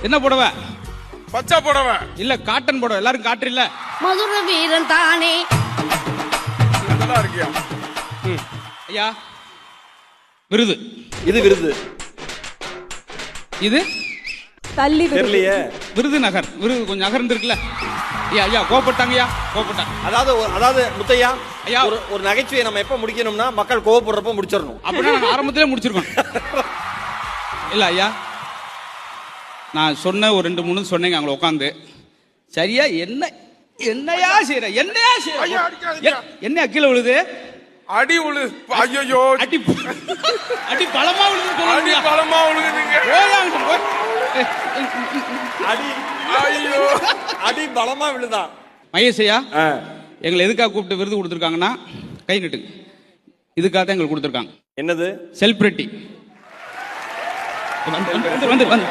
என்ன புடவை? பச்சை புடவை இல்ல காட்டன் புடவை. எல்லாரும் காற்று இல்ல. மதுர வீரன் தானே. நல்லா இருக்கியா? ஐயா விருது. இது விருது. இது தள்ளி தெரியலையே. விருது நகர். விருது கொஞ்சம் நகர்ந்து இருக்குல்ல. ஐயா ஐயா கோபப்பட்டாங்க. ஐயா கோபப்பட்டாங்க. அதாவது முத்தையா ஐயா. ஒரு நகைச்சுவையை நம்ம எப்ப முடிக்கணும்னா மக்கள் கோவப்படுறப்ப முடிச்சிடணும். அப்படின்னா நாங்க ஆரம்பத்திலே முடிச்சிருக்கோம். இல்ல ஐயா, நான் சொன்ன ஒரு 2-3 சொன்னீங்க அங்க உட்காந்து. சரியா என்னையா செய்யற? என்னையா ஐயா, அடிக்காதீங்க. என்ன கீழே விழுது? அடி உழு. ஐயோ, அடி அடி பலமா விழுது. அடி பலமா உழுகுதுங்க. அடி ஐயோ, அடி பலமா விழுதா? மகேஷ் ஐயா, எங்களை எதுக்காக கூப்பிட்டு விருது கொடுத்துருக்காங்கன்னா, கை நட்டுங்க. இதுக்காக தான் எங்களுக்கு கொடுத்துருக்காங்க. என்னது? செலிபிரிட்டி. வந்து வந்து வந்து வந்து